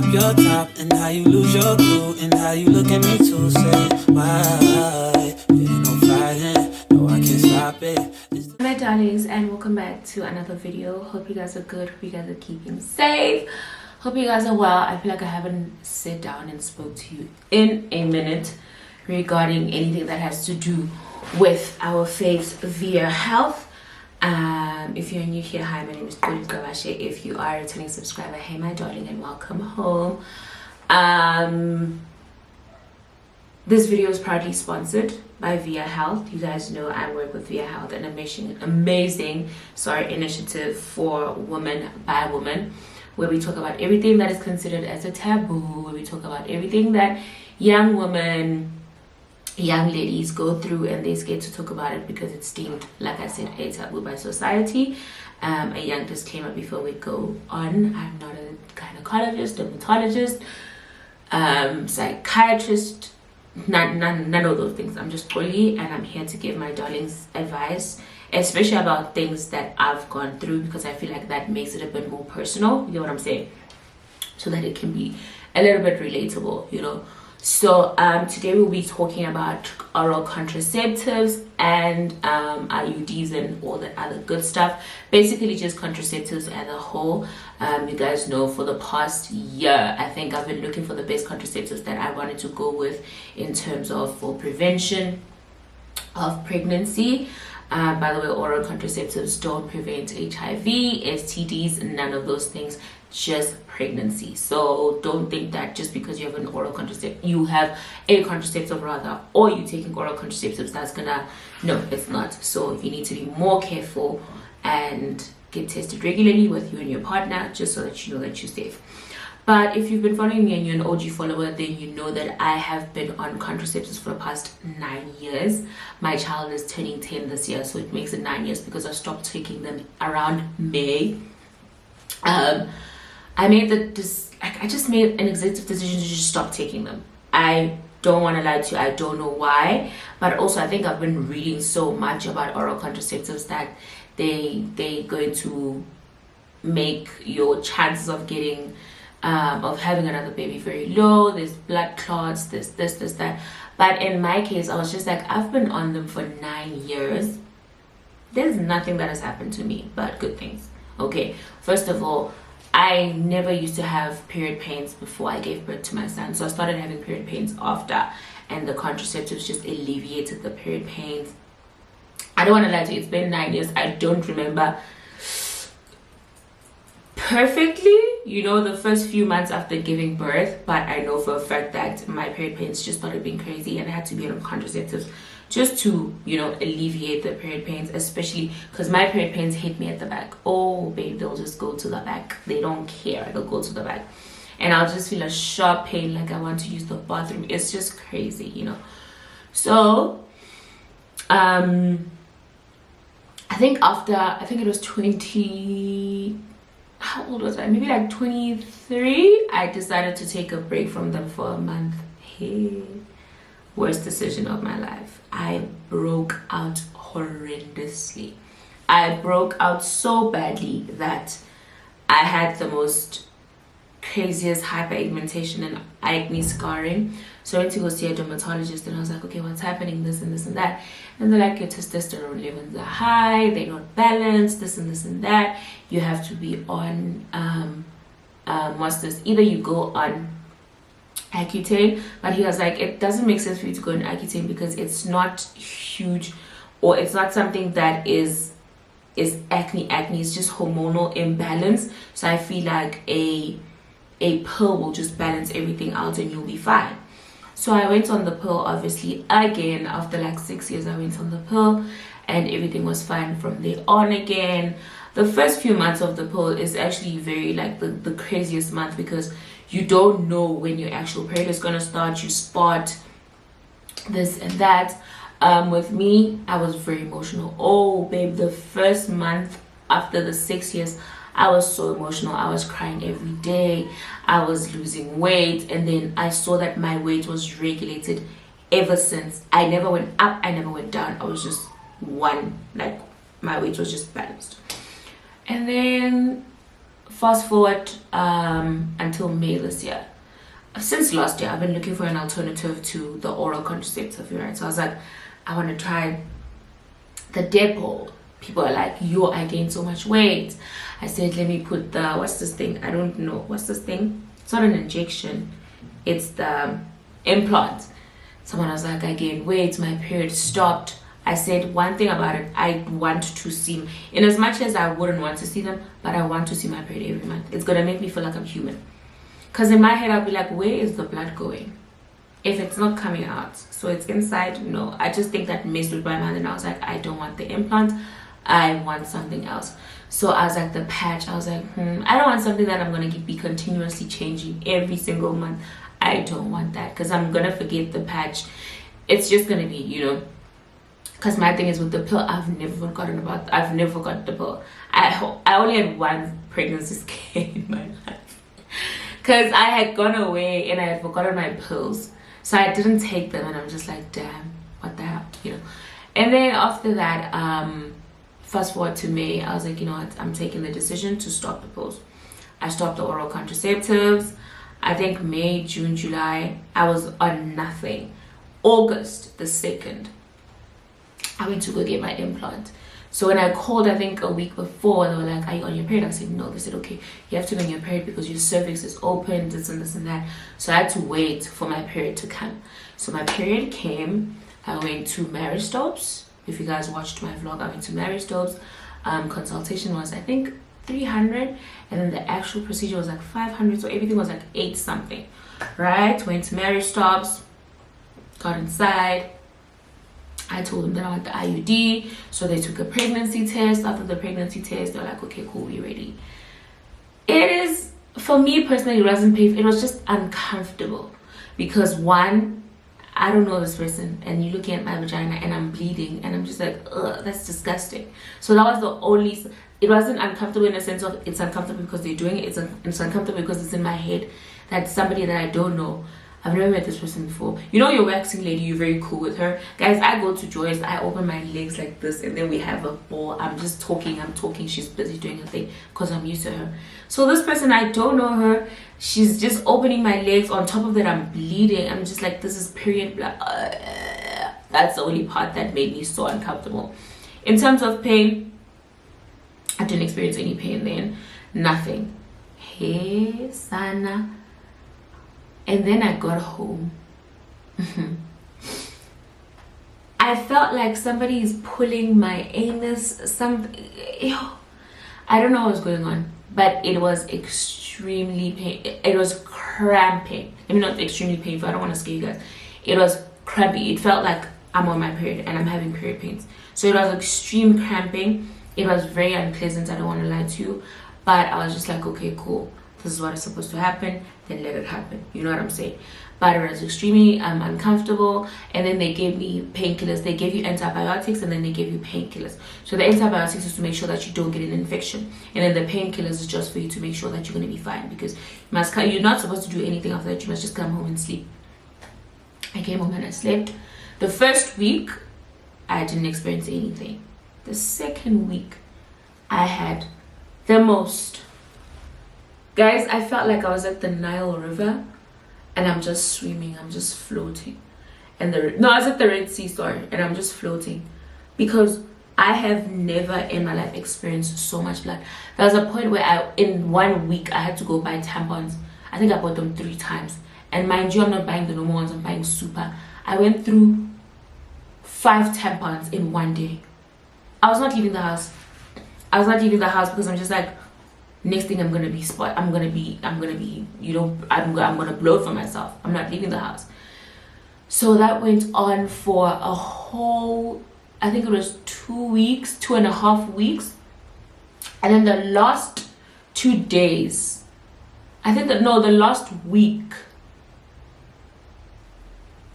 drop your top, and how you lose your cool, and how you look at me to say why. Ain't no fighting, no I can't stop it. Hi darlings, and welcome back to another video. Hope you guys are good, hope you guys are keeping safe, hope you guys are well. I feel like I haven't sat down and spoke to you in a minute regarding anything that has to do with our faves Viya health. If you're new here, hi, my name is Kuli Gavashe. If you are a returning subscriber, hey my darling, and welcome home. This video is proudly sponsored by Viya Health. You guys know I work with Viya Health, an amazing initiative for women by women, where we talk about everything that is considered as a taboo, where we talk about everything that young women, young ladies go through, and they're scared to talk about it because it's deemed, like I said, a taboo by society. A young disclaimer before we go on: I'm not a gynecologist, dermatologist, psychiatrist, none of those things. I'm just Oli, and I'm here to give my darlings advice, especially about things that I've gone through, because I feel like that makes it a bit more personal, you know what I'm saying, so that it can be a little bit relatable, you know. So today we'll be talking about oral contraceptives and IUDs and all the other good stuff, basically just contraceptives as a whole. You guys know for the past year I think I've been looking for the best contraceptives that I wanted to go with in terms of for prevention of pregnancy. By the way, oral contraceptives don't prevent HIV, STDs, none of those things, just pregnancy. So don't think that just because you have an oral contraceptive, you have a contraceptive rather, or you're taking oral contraceptives, that's gonna, no, it's not. So you need to be more careful and get tested regularly with you and your partner, just so that you know that you're safe. But if you've been following me and you're an OG follower, then you know that I have been on contraceptives for the past 9 years. My child is turning 10 this year, so it makes it 9 years because I stopped taking them around May. I just made an executive decision to just stop taking them. I don't want to lie to you, I don't know why, but also I think I've been reading so much about oral contraceptives that they're going to make your chances of getting of having another baby very low. There's blood clots, this, that. But in my case, I was just like, I've been on them for 9 years. There's nothing that has happened to me but good things. Okay, first of all, I never used to have period pains before I gave birth to my son, so I started having period pains after, and the contraceptives just alleviated the period pains. I don't want to lie to you, it's been 9 years. I don't remember perfectly, you know, the first few months after giving birth, but I know for a fact that my period pains just started being crazy, and I had to be on contraceptives just to, you know, alleviate the period pains, especially because my period pains hit me at the back. Oh babe, they'll just go to the back, they don't care, they'll go to the back, and I'll just feel a sharp pain like I want to use the bathroom. It's just crazy, you know. So I think it was 20, how old was I, maybe like 23, I decided to take a break from them for a month. Hey, worst decision of my life. I broke out horrendously. I broke out so badly that I had the most craziest hyperpigmentation and acne scarring. So I went to go see a dermatologist, and I was like, okay, what's happening, this and this and that. And they're like, your testosterone levels are high, they're not balanced, this and this and that. You have to be on what's this, either you go on Accutane, but he was like, it doesn't make sense for you to go on Accutane because it's not huge, or it's not something that is acne. It's just hormonal imbalance. So I feel like a pill will just balance everything out and you'll be fine. So I went on the pill, obviously, again after like 6 years. I went on the pill and everything was fine from there on again. The first few months of the pill is actually very like the craziest month, because you don't know when your actual period is going to start. You spot this and that. With me, I was very emotional. Oh babe, the first month after the 6 years, I was so emotional. I was crying every day. I was losing weight, and then I saw that my weight was regulated ever since. I never went up, I never went down. I was just one, like my weight was just balanced. And then fast forward until May this year. Since last year, I've been looking for an alternative to the oral contraceptive, right? So I was like, I want to try the Depo. People are like, yo, I gained so much weight. I said, let me put the, what's this thing? I don't know. What's this thing? It's not an injection. It's the implant. Someone was like, I gained weight. My period stopped. I said one thing about it. I want to see, in as much as I wouldn't want to see them, but I want to see my period every month. It's going to make me feel like I'm human. Because in my head, I'll be like, where is the blood going? If it's not coming out. So it's inside. No, I just think that messed with my mind. And I was like, I don't want the implant. I want something else. So I was like, the patch. I was like, I don't want something that I'm going to be continuously changing every single month. I don't want that. Because I'm going to forget the patch. It's just going to be, you know. Because my thing is with the pill, I've never got the pill. I only had one pregnancy scare in my life. Because I had gone away and I had forgotten my pills. So I didn't take them and I'm just like, damn, what the hell, you know. And then after that, fast forward to May, I was like, you know what, I'm taking the decision to stop the pills. I stopped the oral contraceptives. I think May, June, July, I was on nothing. August the 2nd, I went to go get my implant. So when I called, I think a week before, they were like, are you on your period? I said, no. They said, okay, you have to be on your period because your cervix is open, this and this and that. So I had to wait for my period to come. So my period came. I went to Marriage Stops. If you guys watched my vlog, I went to Marriage Stops. Consultation was, I think, 300. And then the actual procedure was like 500. So everything was like 8 something. Right? Went to Marriage Stops. Got inside. I told them that I want the IUD, so they took a pregnancy test. After the pregnancy test, they're like, okay, cool, we're ready. It is, for me personally, it wasn't painful. It was just uncomfortable because one, I don't know this person, and you're looking at my vagina and I'm bleeding and I'm just like, ugh, that's disgusting. So that was the only, it wasn't uncomfortable in a sense of it's uncomfortable because they're doing it. It's uncomfortable because it's in my head that somebody that I don't know, I've never met this person before. You know your waxing lady, you're very cool with her. Guys, I go to Joyce, I open my legs like this and then we have a ball. I'm just talking, she's busy doing her thing because I'm used to her. So this person, I don't know her. She's just opening my legs. On top of that, I'm bleeding. I'm just like, this is period blood. That's the only part that made me so uncomfortable. In terms of pain, I didn't experience any pain then. Nothing. Hey, Sana. And then I got home. I felt like somebody is pulling my anus. I don't know what was going on, but it was extremely painful. It was cramping. I mean, not extremely painful. I don't want to scare you guys. It was crampy. It felt like I'm on my period and I'm having period pains. So it was extreme cramping. It was very unpleasant. I don't want to lie to you, but I was just like, okay, cool. This is what is supposed to happen, then let it happen. You know what I'm saying? But it was extremely uncomfortable. And then they gave me painkillers. They gave you antibiotics and then they gave you painkillers. So the antibiotics is to make sure that you don't get an infection. And then the painkillers is just for you to make sure that you're going to be fine. Because you're not supposed to do anything after that. You must just come home and sleep. I came home and I slept. The first week, I didn't experience anything. The second week, I had the most. Guys, I felt like I was at the Nile River and I'm just swimming, I'm just floating. I was at the Red Sea, sorry, and I'm just floating because I have never in my life experienced so much blood. There was a point where in 1 week, I had to go buy tampons. I think I bought them 3 times. And mind you, I'm not buying the normal ones, I'm buying super. I went through 5 tampons in 1 day. I was not leaving the house. Because I'm just like, next thing I'm gonna blow for myself. I'm not leaving the house. So that went on for a whole, I think it was 2.5 weeks. And then the last 2 days, the last week,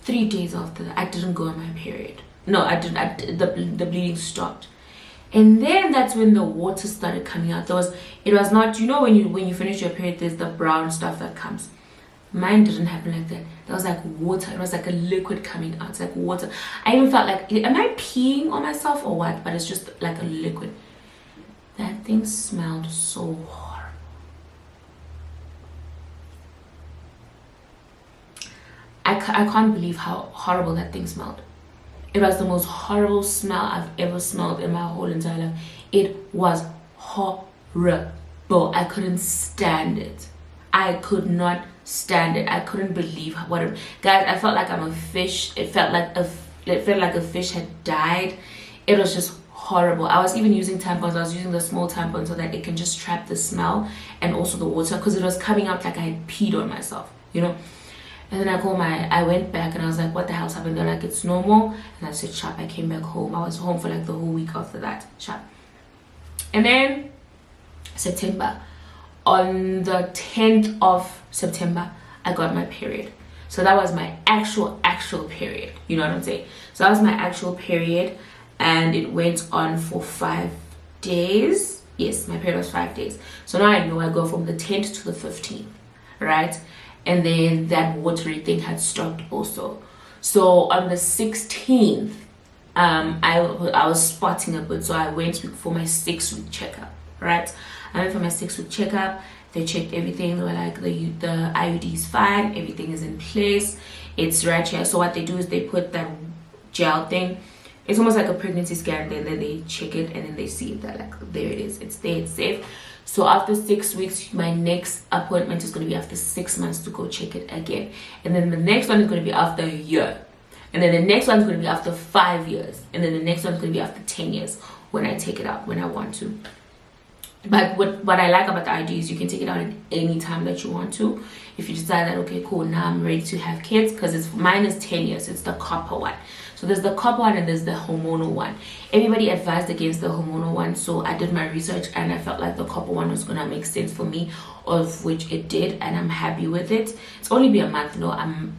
3 days after that, I didn't go on my period. No, I didn't. The bleeding stopped. And then that's when the water started coming out. It was not, you know, when you finish your period, there's the brown stuff that comes. Mine didn't happen like that. That was like water. It was like a liquid coming out. It's like water. I even felt like, am I peeing on myself or what? But it's just like a liquid. That thing smelled so horrible. I can't believe how horrible that thing smelled. It was the most horrible smell I've ever smelled in my whole entire life. It was horrible. I couldn't stand it. I could not stand it. I couldn't believe what it, guys, I felt like I'm a fish. It felt like a fish had died. It was just horrible. I was even using tampons. I was using the small tampon so that it can just trap the smell and also the water, because it was coming out like I had peed on myself, you know. And then I went back and I was like, what the hell's happened? They're like, it's normal. And I said, sharp. I came back home. I was home for like the whole week after that, sharp. And then September, on the 10th of September, I got my period. So that was my actual period, you know what I'm saying? So that was my actual period, and it went on for 5 days. Yes, my period was 5 days. So now I know I go from the 10th to the 15th, right? And then that watery thing had stopped also. So on the 16th, I was spotting a bit, so I went for my 6-week checkup, right? I went for my 6-week checkup. They checked everything. They were like, the IUD is fine, everything is in place, it's right here. So what they do is they put that gel thing, it's almost like a pregnancy scan, then they check it and then they see that, like, there it is, it's there, it's safe. So after 6 weeks, my next appointment is going to be after 6 months to go check it again, and then the next one is going to be after a year, and then the next one is going to be after 5 years, and then the next one is going to be after 10 years when I take it out when I want to. But what I like about the ID is you can take it out at any time that you want to. If you decide that, okay, cool, now I'm ready to have kids, because mine is 10 years. It's the copper one. So there's the copper one and there's the hormonal one. Everybody advised against the hormonal one, so I did my research and I felt like the copper one was gonna make sense for me, of which it did, and I'm happy with it. It's only been a month,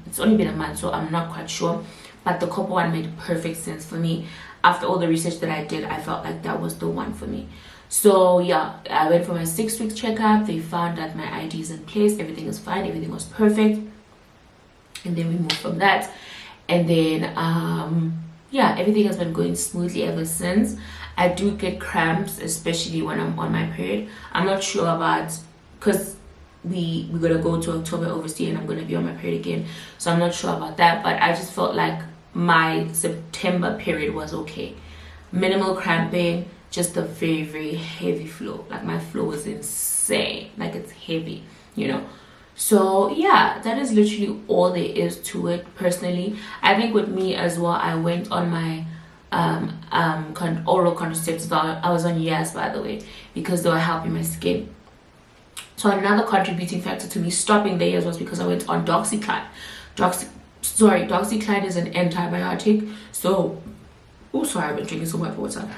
it's only been a month, so I'm not quite sure. But the copper one made perfect sense for me. After all the research that I did, I felt like that was the one for me. So yeah, I went for my 6-week checkup. They found that my ID is in place, everything is fine, everything was perfect, and then we moved from that. And then yeah, everything has been going smoothly ever since. I do get cramps, especially when I'm on my period. I'm not sure about, because we're gonna go to October overseas and I'm gonna be on my period again, so I'm not sure about that. But I just felt like my September period was okay, minimal cramping, just a very, very heavy flow. Like, my flow was insane, like, it's heavy, you know. So yeah, that is literally all there is to it. Personally, I think with me as well, I went on my oral contraceptives. I was on years, by the way, because they were helping my skin. So another contributing factor to me stopping the years was because I went on Doxycycline. Doxycycline is an antibiotic. So, oh sorry, I've been drinking so much water.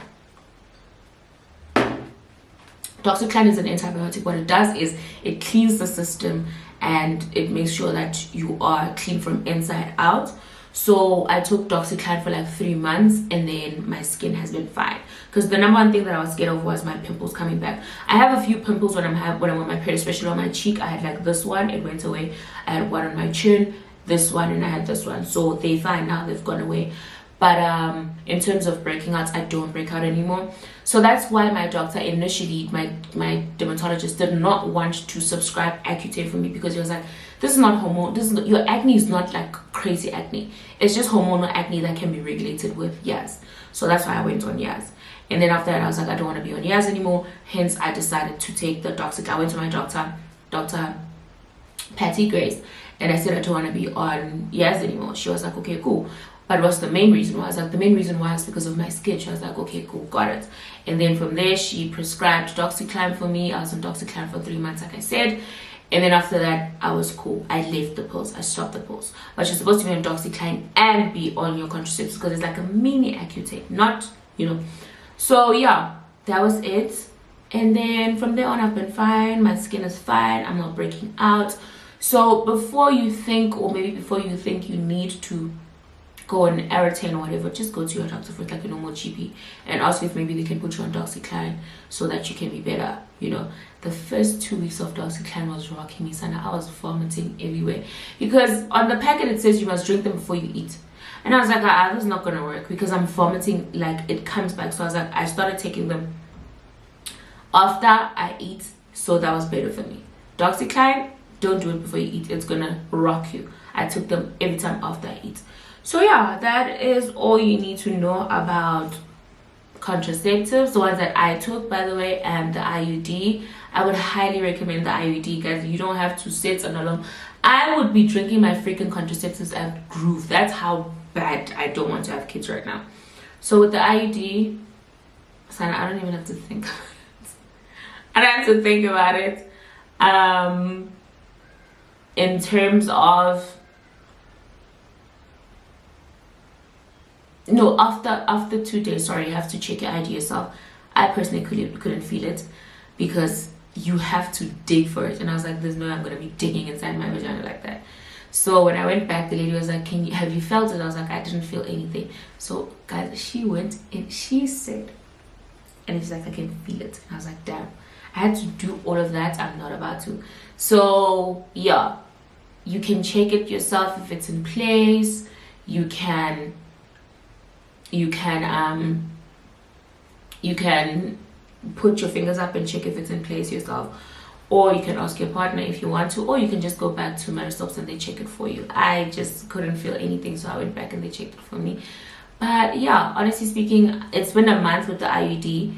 Doxycycline is an antibiotic. What it does is it cleans the system and it makes sure that you are clean from inside out. So I took Doxycycline for like 3 months, and then my skin has been fine. Because the number one thing that I was scared of was my pimples coming back. I have a few pimples when I'm on my period, especially on my cheek. I had like this one, it went away. I had one on my chin, this one, and I had this one. So they're fine now, they've gone away. But in terms of breaking out, I don't break out anymore. So that's why my doctor initially, my dermatologist, did not want to prescribe Accutane for me, because he was like, this is not hormone, your acne is not like crazy acne, it's just hormonal acne that can be regulated with Yaz. So that's why I went on Yaz. And then after that, I was like, I don't want to be on Yaz anymore. Hence, I decided to take the Doxycycline. I went to my doctor, Dr. Patty Grace, and I said I don't want to be on Yaz anymore. She was like, okay, cool. But what's the main reason? I was like, the main reason why is because of my skin. She was like, okay, cool, got it. And then from there, she prescribed Doxycycline for me. I was on Doxycycline for 3 months, like I said. And then after that, I was cool. I left the pills. I stopped the pills. But you're supposed to be on Doxycycline and be on your contraceptives, because it's like a mini Accutane, not, you know. So yeah, that was it. And then from there on, I've been fine. My skin is fine. I'm not breaking out. So before you think, or maybe before you think you need to go on Aratane or whatever, just go to your doctor for like a normal GP and ask if maybe they can put you on Doxycycline so that you can be better. You know, the first 2 weeks of Doxycycline was rocking me, Sana. I was vomiting everywhere, because on the packet it says you must drink them before you eat, and I was like, this is not gonna work, because I'm vomiting, like, it comes back. So I was like, I started taking them after I eat, so that was better for me. Doxycycline, don't do it before you eat, it's gonna rock you. I took them every time after I eat. So yeah, that is all you need to know about contraceptives, the ones that I took, by the way, and the IUD. I would highly recommend the IUD, guys. You don't have to sit on alone. I would be drinking my freaking contraceptives at Groove. That's how bad I don't want to have kids right now. So with the IUD, Sana, I don't even have to think about it. I don't have to think about it. In terms of, no, after 2 days, sorry, you have to check your ID yourself. I personally couldn't feel it because you have to dig for it, and I was like, there's no way I'm gonna be digging inside my vagina like that. So when I went back, the lady was like, have you felt it? I was like, I didn't feel anything. So guys, she went and she said, and she's like, I can feel it. And I was like, damn, I had to do all of that. I'm not about to. So yeah, you can check it yourself if it's in place. You can put your fingers up and check if it's in place yourself, or you can ask your partner if you want to, or you can just go back to Maristops and they check it for you. I just couldn't feel anything, so I went back and they checked it for me. But yeah, honestly speaking, it's been a month with the IUD.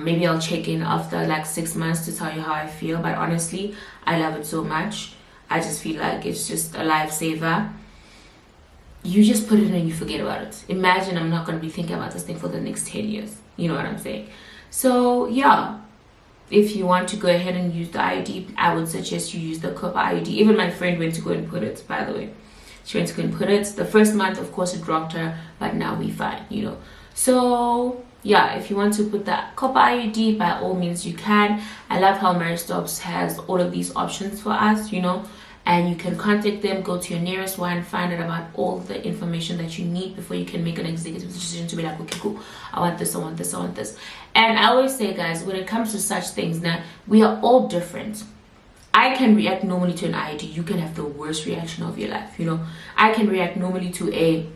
Maybe I'll check in after like 6 months to tell you how I feel, but honestly, I love it so much. I just feel like it's just a lifesaver. You just put it in and you forget about it. Imagine I'm not going to be thinking about this thing for the next 10 years. You know what I'm saying? So yeah, if you want to go ahead and use the IUD, I would suggest you use the copper IUD. Even my friend went to go and put it, by the way. She went to go and put it. The first month, of course, it rocked her, but now we fine, you know. So yeah, if you want to put the copper IUD, by all means you can. I love how Maristops has all of these options for us, you know. And you can contact them, go to your nearest one, find out about all the information that you need before you can make an executive decision to be like, okay, cool, I want this, I want this, I want this. And I always say, guys, when it comes to such things, now we are all different. I can react normally to an IUD. You can have the worst reaction of your life, you know. I can react normally to a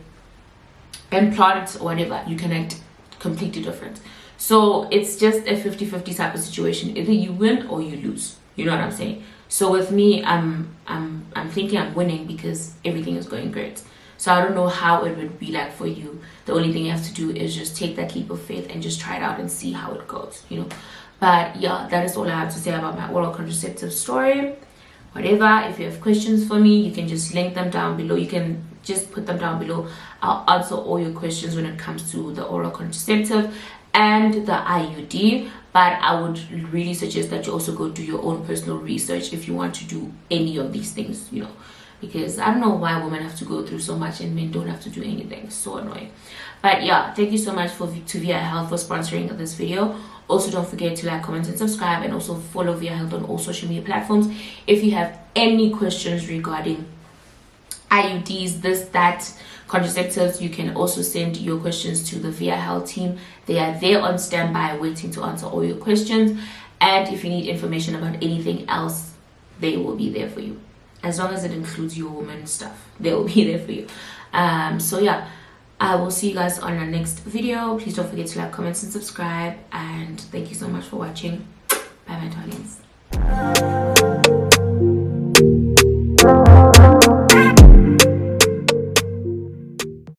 implant or whatever. You can act completely different. So it's just a 50-50 type of situation. Either you win or you lose. You know what I'm saying? So with me, I'm thinking I'm winning because everything is going great. So I don't know how it would be like for you. The only thing you have to do is just take that leap of faith and just try it out and see how it goes, you know. But yeah, that is all I have to say about my oral contraceptive story. Whatever, if you have questions for me, you can just link them down below. You can just put them down below. I'll answer all your questions when it comes to the oral contraceptive and the IUD. But I would really suggest that you also go do your own personal research if you want to do any of these things, you know, because I don't know why women have to go through so much and men don't have to do anything. It's so annoying. But yeah, thank you so much to Viya Health for sponsoring this video. Also, don't forget to like, comment, and subscribe, and also follow Viya Health on all social media platforms. If you have any questions regarding IUDs, this, that, contraceptives, you can also send your questions to the Viya Health team. They are there on standby waiting to answer all your questions. And if you need information about anything else, they will be there for you. As long as it includes your woman stuff, they will be there for you. So yeah, I will see you guys on our next video. Please don't forget to like, comment, and subscribe. And thank you so much for watching. Bye bye, darlings.